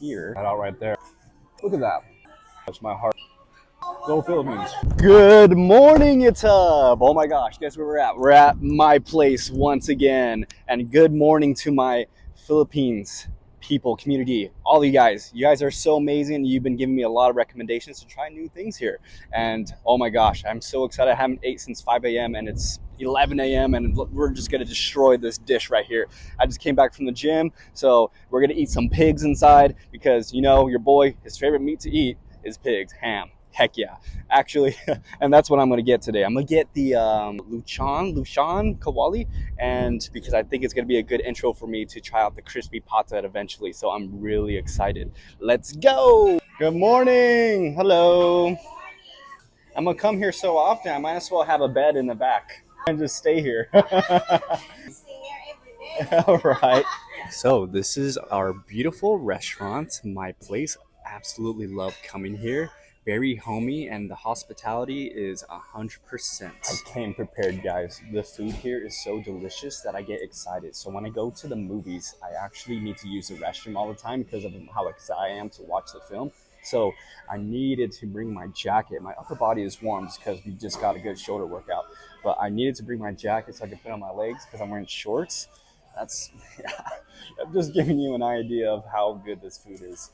here. That out right there. Look at that. That's my heart. Go Philippines. Good morning, YouTube. Oh my gosh, guess where we're at? We're at my place once again. And good morning to my Philippines people, community, all of you guys. You guys are so amazing. You've been giving me a lot of recommendations to try new things here. And oh my gosh, I'm so excited. I haven't ate since 5 a.m. and it's 11 a.m. and we're just gonna destroy this dish right here. I just came back from the gym, so we're gonna eat some pigs inside because you know your boy, his favorite meat to eat is pigs, ham. Heck yeah. Actually, and that's what I'm going to get today. I'm going to get the Lechon, Kawali, and because I think it's going to be a good intro for me to try out the crispy pata eventually. So I'm really excited. Let's go. Good morning. Hello. I'm going to come here so often, I might as well have a bed in the back and just stay here. All right. So this is our beautiful restaurant, my place. Absolutely love coming here. Very homey, and the hospitality is 100%. I came prepared, guys. The food here is so delicious that I get excited. So when I go to the movies, I actually need to use the restroom all the time because of how excited I am to watch the film. So I needed to bring my jacket. My upper body is warm just because we just got a good shoulder workout. But I needed to bring my jacket so I could put on my legs because I'm wearing shorts. That's, yeah, I'm just giving you an idea of how good this food is.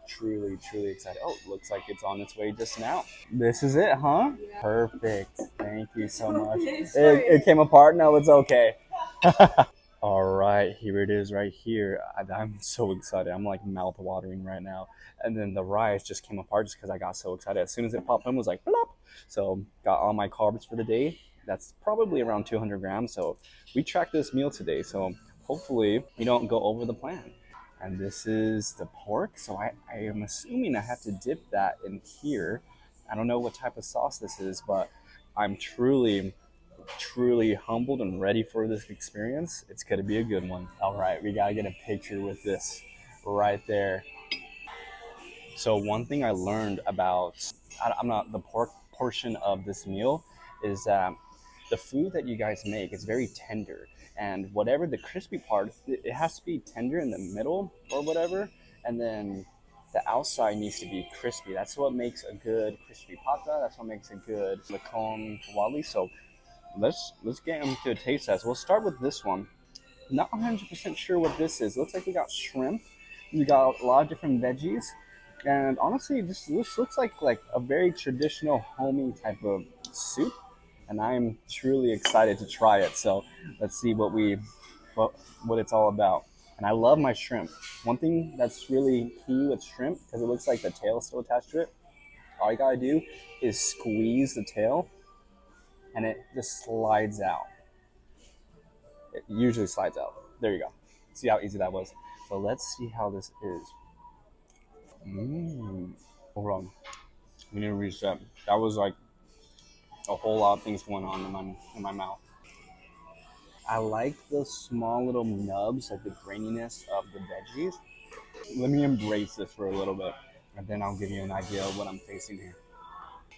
Truly excited. Oh, looks like it's on its way just now. This is it, huh? Yeah. Perfect. Thank you so much. It came apart. No, it's okay. All right, here it is right here. I'm so excited. I'm like mouth watering right now. And then the rice just came apart just because I got so excited. As soon as it popped in, it was like, plop. So got all my carbs for the day. That's probably around 200 grams. So we tracked this meal today. So hopefully we don't go over the plan. And this is the pork. So I am assuming I have to dip that in here. I don't know what type of sauce this is, but I'm truly humbled and ready for this experience. It's going to be a good one. All right, we got to get a picture with this right there. So one thing I learned about, I'm not the pork portion of this meal is that the food that you guys make is very tender, and whatever the crispy part, it has to be tender in the middle or whatever, and then the outside needs to be crispy. That's what makes a good crispy pata. That's what makes a good Lechon Kawali. So let's get into a taste test. We'll start with this one. Not 100% sure what this is. It looks like we got shrimp. We got a lot of different veggies. And honestly, this looks like a very traditional homey type of soup. And I'm truly excited to try it. So let's see what it's all about. And I love my shrimp. One thing that's really key with shrimp, because it looks like the tail is still attached to it, all you gotta do is squeeze the tail and it just slides out. It usually slides out. There you go. See how easy that was? So let's see how this is. Hold on. We need to reset. That was like a whole lot of things going on in my mouth. I like the small little nubs, like the graininess of the veggies. Let me embrace this for a little bit, and then I'll give you an idea of what I'm tasting here.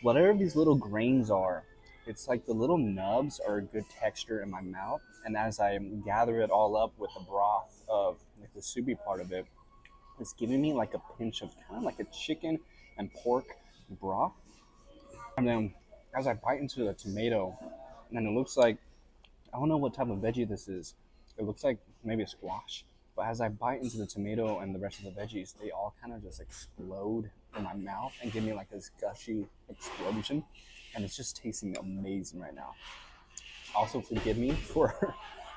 Whatever these little grains are, it's like the little nubs are a good texture in my mouth, and as I gather it all up with the broth of like the soupy part of it, it's giving me like a pinch of kind of like a chicken and pork broth. And then as I bite into the tomato, and it looks like, I don't know what type of veggie this is. It looks like maybe a squash. But as I bite into the tomato and the rest of the veggies, they all kind of just explode in my mouth and give me like this gushy explosion. And it's just tasting amazing right now. Also, forgive me for,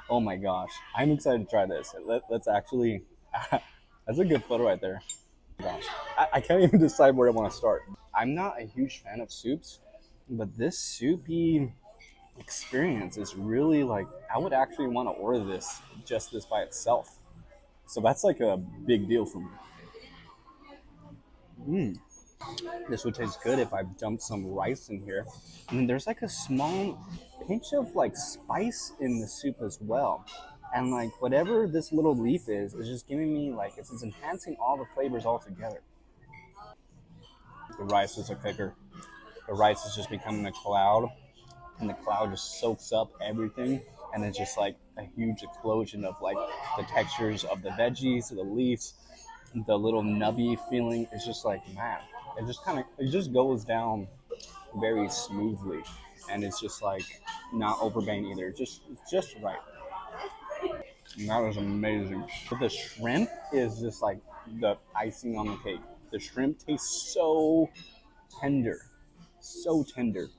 oh my gosh, I'm excited to try this. Let's actually, that's a good photo right there. Oh my gosh, I can't even decide where I want to start. I'm not a huge fan of soups, but this soupy experience is really like, I would actually want to order this by itself. So that's like a big deal for me. This would taste good if I dumped some rice in here. And then there's like a small pinch of like spice in the soup as well. And like whatever this little leaf is just giving me like, it's enhancing all the flavors all together. The rice is a kicker. The rice is just becoming a cloud, and the cloud just soaks up everything, and it's just like a huge explosion of like the textures of the veggies, the leaves. The little nubby feeling is just like, man, it just goes down very smoothly, and it's just like not overbearing either. It's just right. And that was amazing. But the shrimp is just like the icing on the cake. The shrimp tastes so tender, so tender.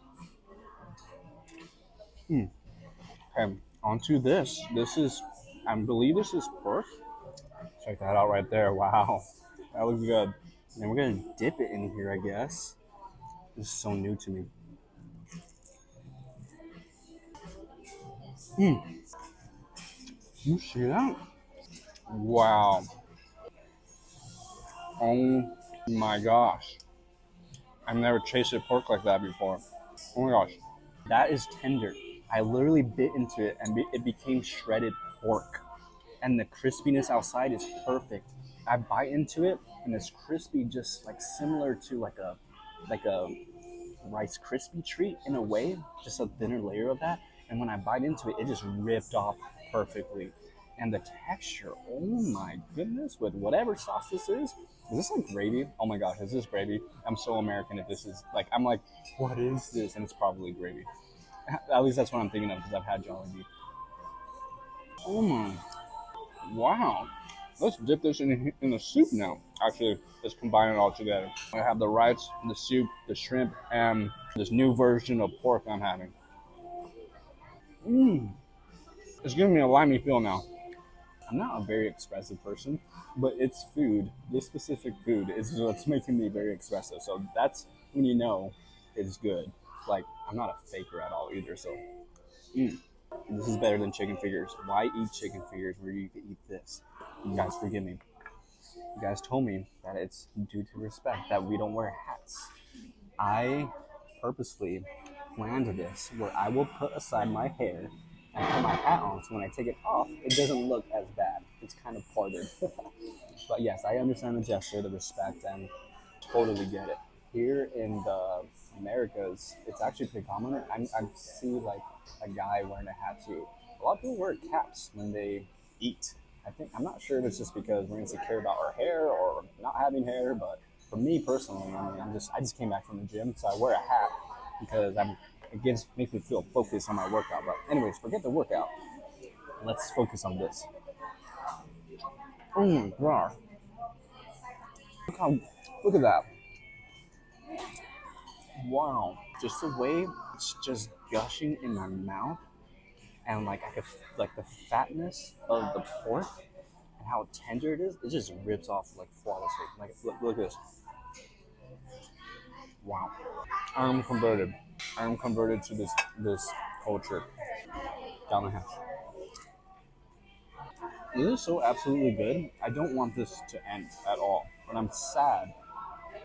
Okay, onto this. I believe this is pork. Check that out right there. Wow, that looks good. And we're gonna dip it in here, I guess. This is so new to me. You see that? Wow. Oh my gosh. I've never tasted pork like that before. Oh my gosh. That is tender. I literally bit into it and it became shredded pork. And the crispiness outside is perfect. I bite into it and it's crispy, just like similar to like a Rice Krispie treat in a way, just a thinner layer of that. And when I bite into it, it just ripped off perfectly. And the texture, oh my goodness, with whatever sauce this is this like gravy? Oh my gosh, is this gravy? I'm so American if this is like, I'm like, what is this? And it's probably gravy. At least that's what I'm thinking of because I've had Jollibee. Oh my, wow. Let's dip this in the soup now. Actually, let's combine it all together. I have the rice, the soup, the shrimp, and this new version of pork I'm having. Mmm, it's giving me a limey feel now. I'm not a very expressive person, but it's food. This specific food is what's making me very expressive. So that's when you know it's good. Like, I'm not a faker at all either. So, this is better than chicken fingers. Why eat chicken fingers where you can eat this? You guys forgive me. You guys told me that it's due to respect that we don't wear hats. I purposely planned this where I will put aside my hair and put my hat on so when I take it off, it doesn't look as bad. It's kind of parted. But yes, I understand the gesture, the respect, and totally get it. Here in the Americas, it's actually pretty common. I see like a guy wearing a hat too. A lot of people wear caps when they eat. I'm not sure if it's just because we're insecure about our hair or not having hair, but for me personally, I just came back from the gym, so I wear a hat because makes me feel focused on my workout. But anyways, forget the workout. Let's focus on this. Wow. Look at that. Wow. Just the way it's just gushing in my mouth, and like like the fatness of the pork and how tender it just rips off like flawlessly. Like look at this. Wow. I'm converted. I'm converted to this culture. Down the hatch. This is so absolutely good. I don't want this to end at all. But I'm sad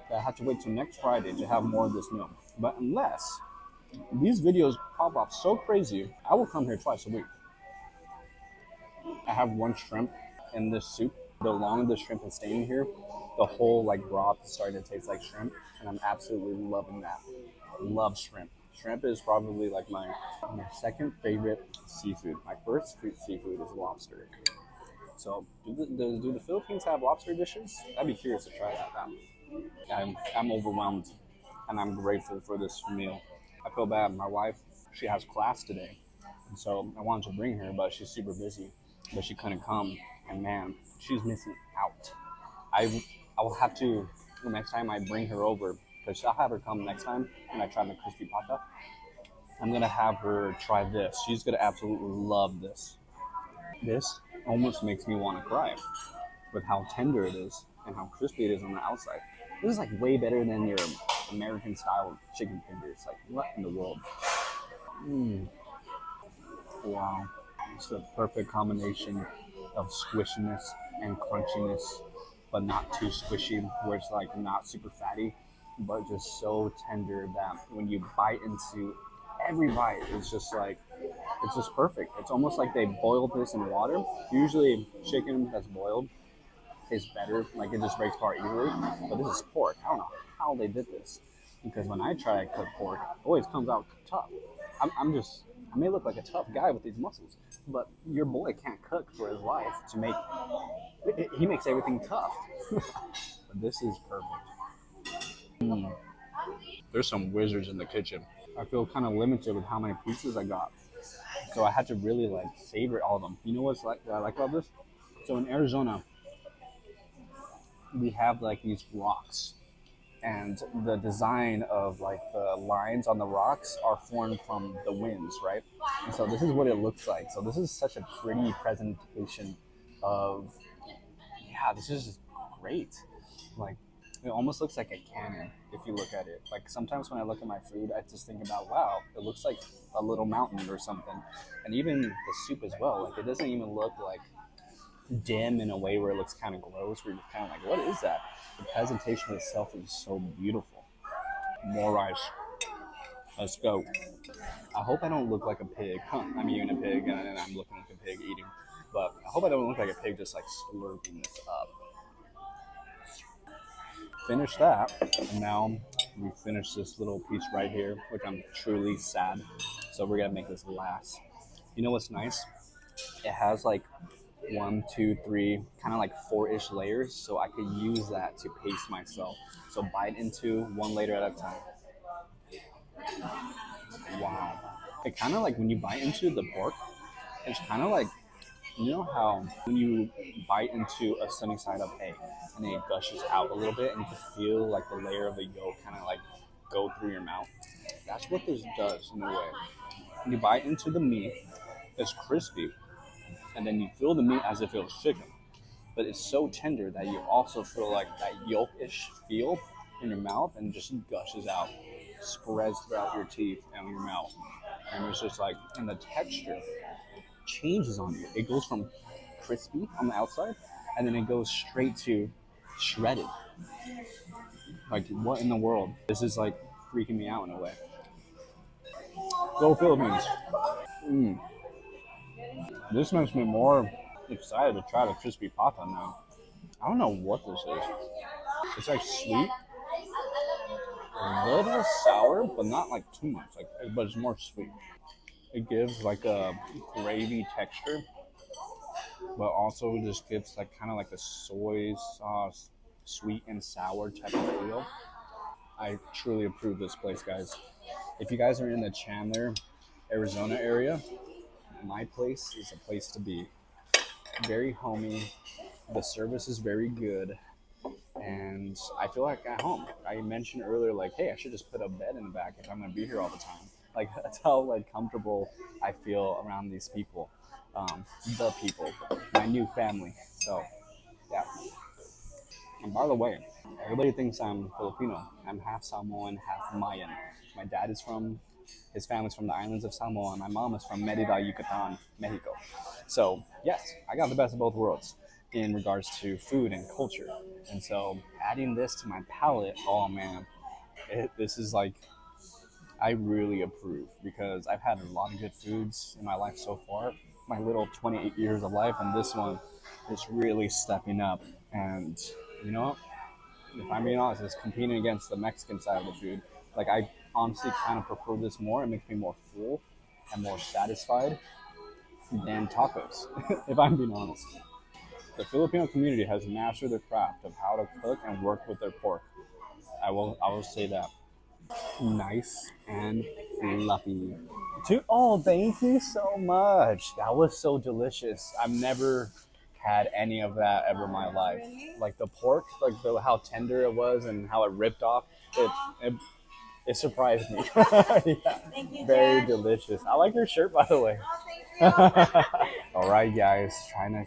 that I have to wait till next Friday to have more of this meal. But unless these videos pop off so crazy, I will come here twice a week. I have one shrimp in this soup. The longer the shrimp is staying here, the whole like broth is starting to taste like shrimp, and I'm absolutely loving that. Love shrimp. Shrimp is probably like my second favorite seafood. My first seafood is lobster. So, do the Philippines have lobster dishes? I'd be curious to try that out. I'm overwhelmed, and I'm grateful for this meal. I feel bad. My wife, she has class today, and so I wanted to bring her, but she's super busy, but she couldn't come, and man, she's missing out. I will have to the next time I bring her over, because I'll have her come next time when I try the crispy pata. I'm gonna have her try this. She's gonna absolutely love this. This almost makes me want to cry with how tender it is and how crispy it is on the outside. This is like way better than your American style chicken fingers. Like, what in the world? Mm, wow. It's the perfect combination of squishiness and crunchiness, but not too squishy, where it's like not super fatty, but just so tender that when you bite into every bite, it's just perfect. It's almost like they boiled this in water. Usually, chicken that's boiled tastes better, like it just breaks apart easily. But this is pork. I don't know how they did this because when I try to cook pork, it always comes out tough. I'm just I may look like a tough guy with these muscles, but your boy can't cook for his life to make. He makes everything tough. But this is perfect. Mm. There's some wizards in the kitchen. I feel kind of limited with how many pieces I got, so I had to really like savor all of them. You know what's like what I like about this? So in Arizona, we have like these rocks, and the design of like the lines on the rocks are formed from the winds, right? And so this is what it looks like. So this is such a pretty presentation of, yeah, this is just great. Like, it almost looks like a cannon if you look at it. Like sometimes when I look at my food, I just think about, wow, it looks like a little mountain or something. And even the soup as well. Like it doesn't even look like dim in a way where it looks kind of gross. Where you're kind of like, what is that? The presentation itself is so beautiful. More rice. Let's go. I hope I don't look like a pig. Huh, I'm eating a pig and I'm looking like a pig eating. But I hope I don't look like a pig just like slurping this up. Finish that, and now we finish this little piece right here, which I'm truly sad. So we're gonna make this last. You know what's nice? It has like one, two, three, kind of like four-ish layers, so I could use that to pace myself. So bite into one layer at a time. Wow. It kind of like when you bite into the pork, it's kind of like, you know how when you bite into a sunny side up egg and then it gushes out a little bit and you can feel like the layer of the yolk kind of like go through your mouth? That's what this does in a way. When you bite into the meat, it's crispy, and then you feel the meat as if it was chicken. But it's so tender that you also feel like that yolkish feel in your mouth and just gushes out, spreads throughout your teeth and your mouth. And it's just like, and the texture changes on you. It goes from crispy on the outside, and then it goes straight to shredded. Like, what in the world? This is like freaking me out in a way. Go Philippines. Mm. This makes me more excited to try the crispy pata now. I don't know what this is. It's like sweet, a little sour, but not like too much. Like, but it's more sweet. It gives like a gravy texture, but also just gives like kind of like a soy sauce, sweet and sour type of feel. I truly approve this place, guys. If you guys are in the Chandler, Arizona area, my place is a place to be. Very homey. The service is very good, and I feel like at home. I mentioned earlier, like, hey, I should just put a bed in the back if I'm gonna be here all the time. Like that's how like comfortable I feel around these people, the people, my new family. So yeah. And by the way, everybody thinks I'm Filipino. I'm half Samoan, half Mayan. My dad is from, his family's from the islands of Samoa, and my mom is from Merida, Yucatan, Mexico. So, yes, I got the best of both worlds in regards to food and culture. And so, adding this to my palate, oh man, this is like, I really approve because I've had a lot of good foods in my life so far, my little 28 years of life, and this one is really stepping up. And you know, if I'm being honest, it's competing against the Mexican side of the food. Like I honestly kind of prefer this more. It makes me more full and more satisfied than tacos, if I'm being honest. The Filipino community has mastered the craft of how to cook and work with their pork. I will say that. Nice and fluffy. Oh, thank you so much. That was so delicious. I've never had any of that ever in my life. Like the pork, like how tender it was and how it ripped off. It, it surprised me. Yeah, Thank you, very Jack. delicious. I like your shirt, by the way. Oh, thank you. All right, guys, trying to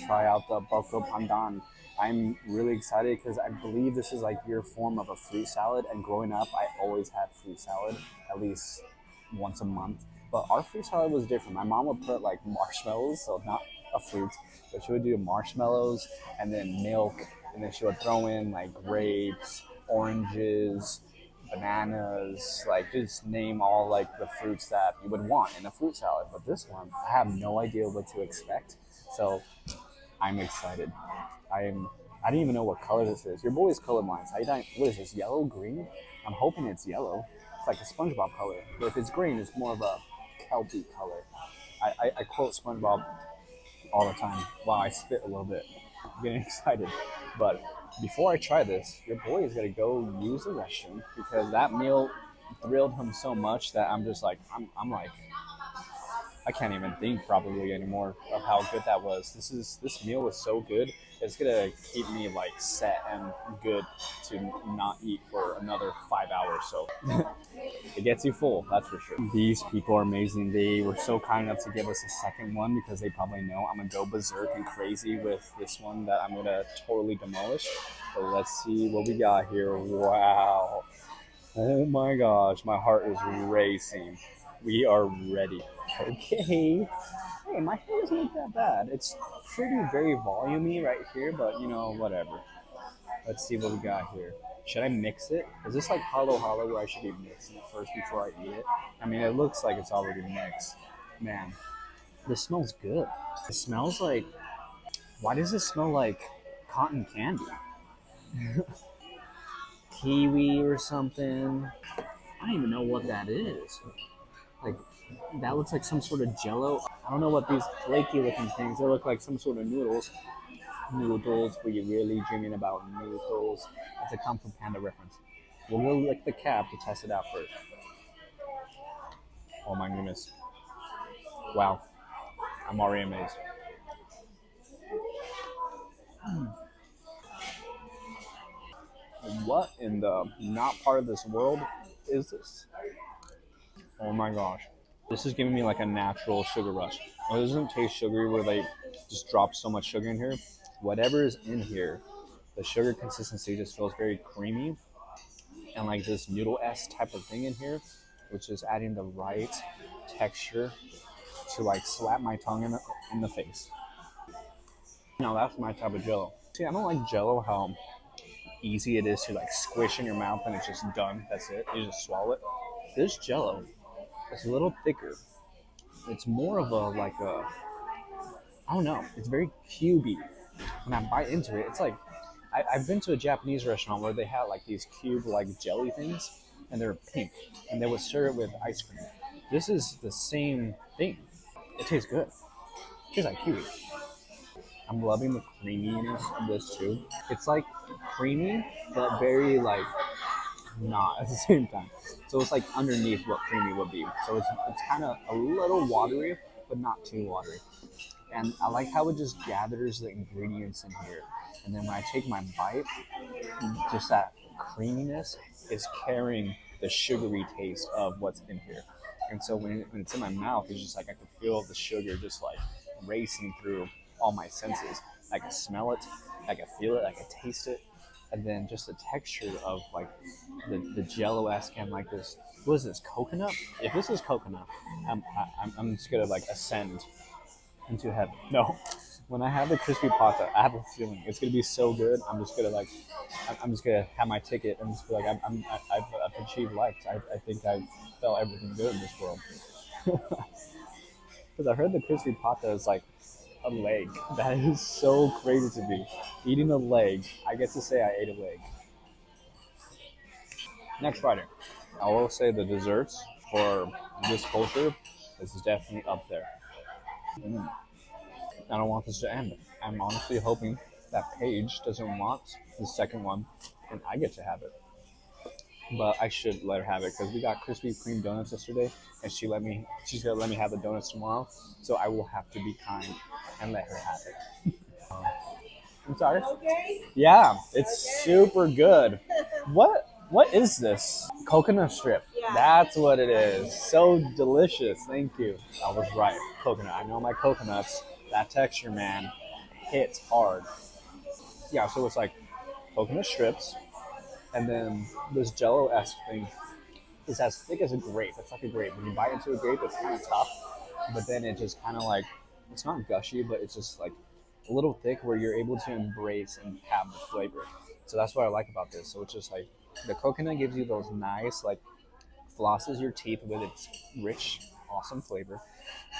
try out the Buko Pandan. I'm really excited because I believe this is like your form of a fruit salad. And growing up, I always had fruit salad at least once a month. But our fruit salad was different. My mom would put like marshmallows, so not a fruit, but she would do marshmallows and then milk, and then she would throw in like grapes, oranges, bananas, like just name all like the fruits that you would want in a fruit salad. But this one, I have no idea what to expect. So I'm excited. I'm I didn't even know what color this is. Your boy is colorblind. So what is this, yellow, green? I'm hoping it's yellow. It's like a SpongeBob color. But if it's green, it's more of a kelpy color. I quote SpongeBob all the time. Wow, I spit a little bit. I'm getting excited. But before I try this, your boy is gonna go use the restroom because that meal thrilled him so much that I'm just like I'm like I can't even think properly anymore of how good that was. This meal was so good. It's gonna keep me like set and good to not eat for another 5 hours. So it gets you full, that's for sure. These people are amazing. They were so kind enough to give us a second one because they probably know I'm gonna go berserk and crazy with this one that I'm gonna totally demolish. But let's see what we got here. Wow. Oh my gosh, my heart is racing. We are ready. Okay. Hey, my hair doesn't look that bad. It's pretty very volumey right here, but you know, whatever. Let's see what we got here. Should I mix it? Is this like hollow hollow where I should be mixing it first before I eat it? I mean, it looks like it's already mixed. Man, this smells good. It smells like, why does it smell like cotton candy? Kiwi or something. I don't even know what that is. Like, that looks like some sort of jello. I don't know what these flaky looking things, they look like some sort of noodles. Noodles, were you really dreaming about noodles? That's a Kung Fu Panda reference. We'll go lick the cap to test it out first. Oh my goodness. Wow. I'm already amazed. What in the not part of this world is this? Oh my gosh. This is giving me like a natural sugar rush. It doesn't taste sugary where they just drop so much sugar in here. Whatever is in here, the sugar consistency just feels very creamy and like this noodle-esque type of thing in here, which is adding the right texture to like slap my tongue in the face. Now that's my type of jello. See, I don't like jello how easy it is to like squish in your mouth and it's just done. That's it. You just swallow it. This jello is a little thicker. It's more of a like a I don't know. It's very cubey. When I bite into it, it's like I've been to a Japanese restaurant where they had like these cube like jelly things, and they're pink, and they would serve it with ice cream. This is the same thing. It tastes good. It tastes like kiwi. I'm loving the creaminess of this too. It's like creamy, but very like not at the same time. So it's like underneath what creamy would be. So it's kind of a little watery, but not too watery. And I like how it just gathers the ingredients in here. And then when I take my bite, just that creaminess is carrying the sugary taste of what's in here. And so when it's in my mouth, it's just like I can feel the sugar just like racing through all my senses. I can smell it, I can feel it, I can taste it. And then just the texture of like the jello-esque and like this, what is this, coconut? If this is coconut, I'm just gonna like ascend into heaven. No, when I have the crispy pata, I have a feeling it's gonna be so good. I'm just gonna like, I'm just gonna have my ticket and just be like, I've achieved life. I think I've felt everything good in this world. Because I heard the crispy pata is like a leg. That is so crazy to me. Eating a leg, I get to say I ate a leg. Next Friday, I will say the desserts for this culture is definitely up there. Mm. I don't want this to end. I'm honestly hoping that Paige doesn't want the second one and I get to have it. But I should let her have it because we got Krispy Kreme donuts yesterday and she's gonna let me have the donuts tomorrow. So I will have to be kind and let her have it. I'm sorry? Okay. Yeah, it's super good. What is this? Coconut strip. Yeah. That's what it is. So delicious. Thank you. I was right. Coconut. I know my coconuts. That texture, man, hits hard. Yeah, so it's like coconut strips, and then this jello-esque thing is as thick as a grape. It's like a grape. When you bite into a grape, it's kind of tough, but then it just kind of like, it's not gushy, but it's just like a little thick where you're able to embrace and have the flavor. So that's what I like about this. So it's just like the coconut gives you those nice, like, flosses your teeth with its rich, awesome flavor.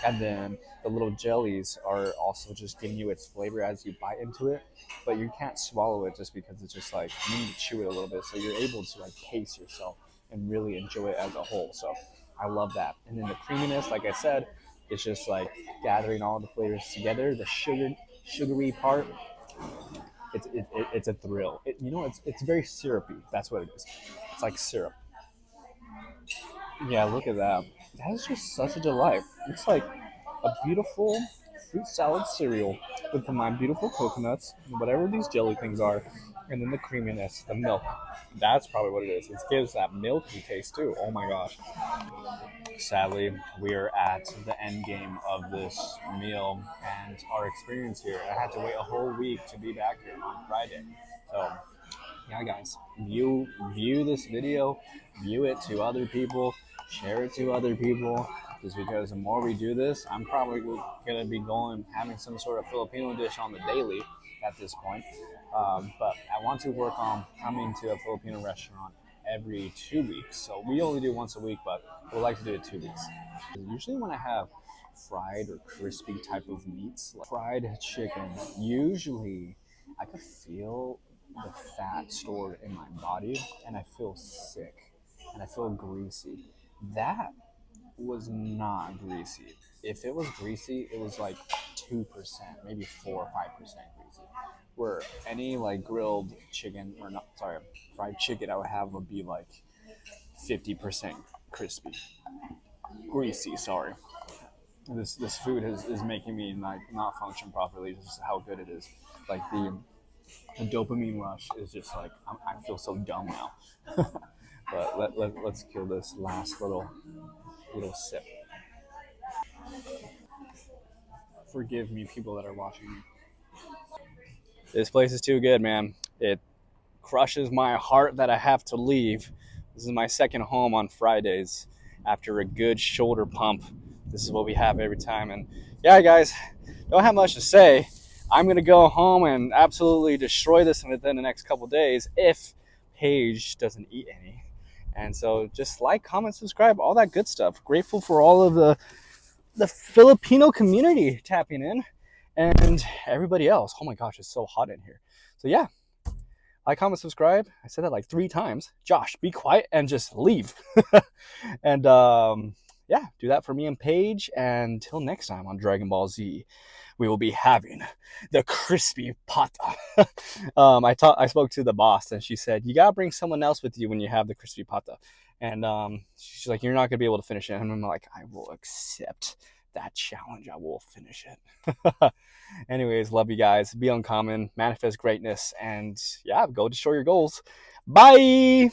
And then the little jellies are also just giving you its flavor as you bite into it, but you can't swallow it just because it's just like you need to chew it a little bit, so you're able to like pace yourself and really enjoy it as a whole. So I love that. And then the creaminess, like I said, it's just like gathering all the flavors together. The sugary part, it's a thrill. It's very syrupy. That's what it is. It's like syrup. Yeah, look at that. That is just such a delight. It's like a beautiful fruit salad cereal with my beautiful coconuts, whatever these jelly things are, and then the creaminess, the milk. That's probably what it is. It gives that milky taste too. Oh my gosh. Sadly, we're at the end game of this meal and our experience here. I had to wait a whole week to be back here on Friday. So yeah, guys, view this video, view it to other people, share it to other people. Just because the more we do this, I'm probably gonna be going having some sort of Filipino dish on the daily at this point. But I want to work on coming to a Filipino restaurant every 2 weeks. So we only do once a week, but we'd like to do it 2 weeks. Usually when I have fried or crispy type of meats, like fried chicken, usually I could feel the fat stored in my body and I feel sick and I feel greasy. That was not greasy. If it was greasy, it was like 2%, maybe 4 or 5% greasy. Where any like grilled chicken or not, sorry, fried chicken I would have would be like 50% crispy, greasy. Sorry. This food is making me like not function properly. This is how good it is. Like the dopamine rush is just like I feel so dumb now. But let's kill this last little sip. Forgive me, people that are watching me. This place is too good, man. It crushes my heart that I have to leave. This is my second home on Fridays after a good shoulder pump. This is what we have every time. And yeah, guys, don't have much to say. I'm going to go home and absolutely destroy this within the next couple days if Paige doesn't eat any. And so just like, comment, subscribe, all that good stuff. Grateful for all of the Filipino community tapping in and everybody else. Oh my gosh, it's so hot in here. So yeah, like, comment, subscribe. I said that like 3 times. Josh, be quiet and just leave. And yeah, do that for me and Paige. And until next time on Dragon Ball Z, we will be having the crispy pata. I spoke to the boss and she said, you gotta bring someone else with you when you have the crispy pata. And she's like, you're not gonna be able to finish it. And I'm like, I will accept that challenge. I will finish it. Anyways, love you guys. Be uncommon, manifest greatness, and yeah, go destroy your goals. Bye.